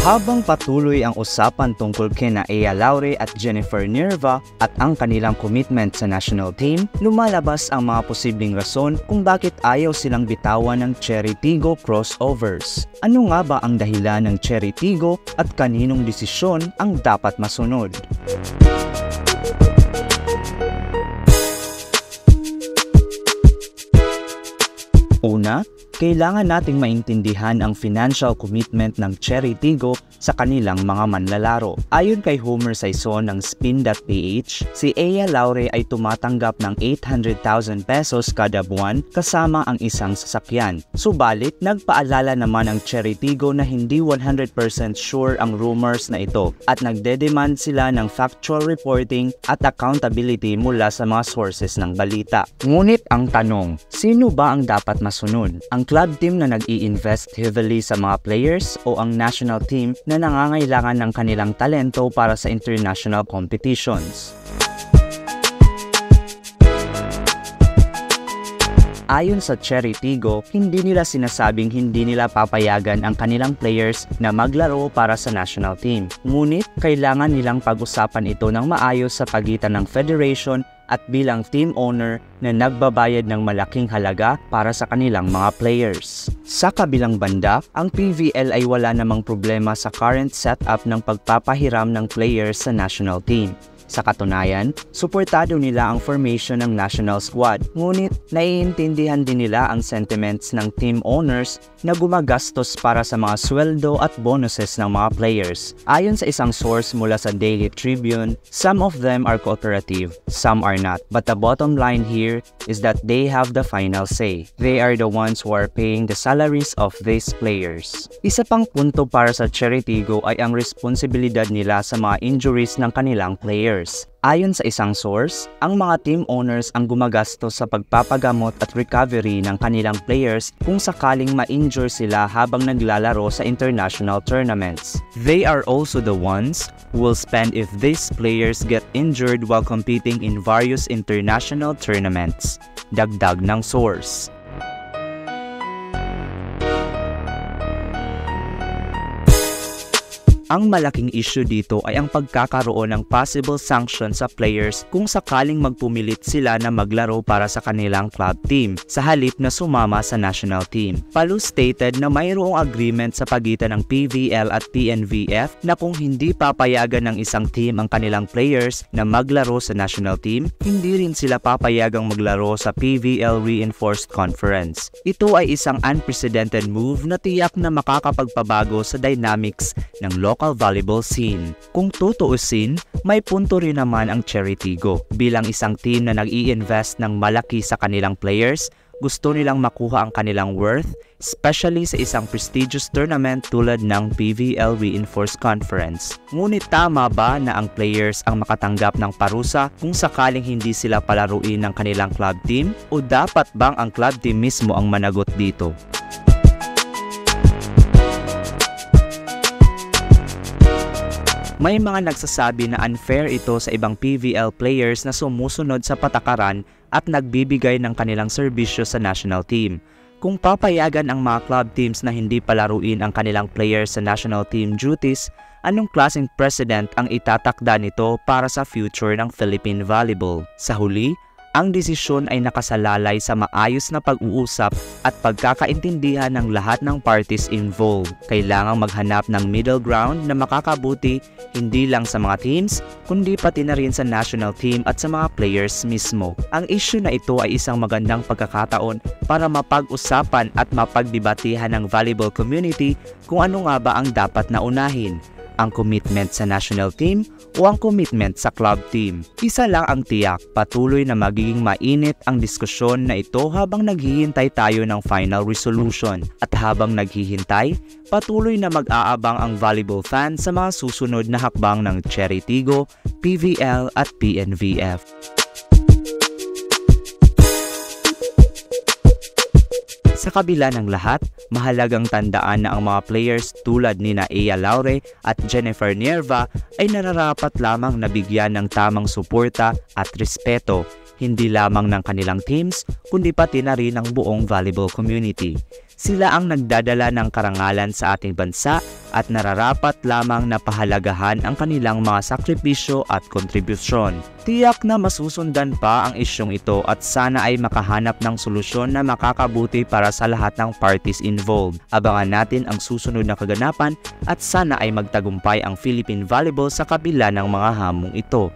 Habang patuloy ang usapan tungkol kina Ea Laure at Jennifer Nerva at ang kanilang commitment sa national team, lumalabas ang mga posibleng rason kung bakit ayaw silang bitawan ng Cherry Tigo crossovers. Ano nga ba ang dahilan ng Cherry Tigo at kaninong desisyon ang dapat masunod? Una, kailangan nating maintindihan ang financial commitment ng Cherry Tigo sa kanilang mga manlalaro. Ayon kay Homer Saison ng Spin.ph, si Ea Laure ay tumatanggap ng 800,000 pesos kada buwan kasama ang isang sasakyan. Subalit, nagpaalala naman ang Cherry Tigo na hindi 100% sure ang rumors na ito at nagdedemand sila ng factual reporting at accountability mula sa mga sources ng balita. Ngunit ang tanong, sino ba ang dapat masunod? Ang club team na nag-i-invest heavily sa mga players o ang national team na nangangailangan ng kanilang talento para sa international competitions? Ayon sa Cherry Tigo, hindi nila sinasabing hindi nila papayagan ang kanilang players na maglaro para sa national team. Ngunit, kailangan nilang pag-usapan ito ng maayos sa pagitan ng federation at bilang team owner na nagbabayad ng malaking halaga para sa kanilang mga players. Sa kabilang banda, ang PVL ay wala namang problema sa current setup ng pagpapahiram ng players sa national team. Sa katunayan, suportado nila ang formation ng national squad, ngunit naiintindihan din nila ang sentiments ng team owners na gumagastos para sa mga sweldo at bonuses ng mga players. Ayon sa isang source mula sa Daily Tribune, some of them are cooperative, some are not. But the bottom line here is that they have the final say. They are the ones who are paying the salaries of these players. Isa pang punto para sa Cherry Tigo ay ang responsibilidad nila sa mga injuries ng kanilang players. Ayon sa isang source, ang mga team owners ang gumagastos sa pagpapagamot at recovery ng kanilang players kung sakaling ma-injure sila habang naglalaro sa international tournaments. They are also the ones who will spend if these players get injured while competing in various international tournaments. Dagdag ng source. Ang malaking issue dito ay ang pagkakaroon ng possible sanction sa players kung sakaling magpumilit sila na maglaro para sa kanilang club team sa halip na sumama sa national team. Palu stated na mayroong agreement sa pagitan ng PVL at PNVF na kung hindi papayagan ng isang team ang kanilang players na maglaro sa national team, hindi rin sila papayagang maglaro sa PVL Reinforced Conference. Ito ay isang unprecedented move na tiyak na makakapagpabago sa dynamics ng local volleyball scene. Kung tutuusin, may punto rin naman ang Cherry Tigo. Bilang isang team na nag-i-invest ng malaki sa kanilang players, gusto nilang makuha ang kanilang worth, especially sa isang prestigious tournament tulad ng PVL Reinforced Conference. Ngunit tama ba na ang players ang makatanggap ng parusa kung sakaling hindi sila palaruin ng kanilang club team? O dapat bang ang club team mismo ang managot dito? May mga nagsasabi na unfair ito sa ibang PVL players na sumusunod sa patakaran at nagbibigay ng kanilang serbisyo sa national team. Kung papayagan ang mga club teams na hindi palaruin ang kanilang players sa national team duties, anong klaseng precedent ang itatakda nito para sa future ng Philippine volleyball? Sa huli, ang desisyon ay nakasalalay sa maayos na pag-uusap at pagkakaintindihan ng lahat ng parties involved. Kailangang maghanap ng middle ground na makakabuti hindi lang sa mga teams, kundi pati na rin sa national team at sa mga players mismo. Ang issue na ito ay isang magandang pagkakataon para mapag-usapan at mapagdebatehan ng volleyball community kung ano nga ba ang dapat na unahin. Ang commitment sa national team o ang commitment sa club team. Isa lang ang tiyak, patuloy na magiging mainit ang diskusyon na ito habang naghihintay tayo ng final resolution. At habang naghihintay, patuloy na mag-aabang ang volleyball fans sa mga susunod na hakbang ng Cherry Tigo, PVL at PNVF. Sa kabila ng lahat, mahalagang tandaan na ang mga players tulad nina Ea Laure at Jennifer Nerva ay nararapat lamang na bigyan ng tamang suporta at respeto, hindi lamang ng kanilang teams, kundi pati na rin ng buong volleyball community. Sila ang nagdadala ng karangalan sa ating bansa at nararapat lamang na pahalagahan ang kanilang mga sakripisyo at kontribusyon. Tiyak na masusundan pa ang isyong ito at sana ay makahanap ng solusyon na makakabuti para sa lahat ng parties involved. Abangan natin ang susunod na kaganapan at sana ay magtagumpay ang Philippine Volleyball sa kabila ng mga hamong ito.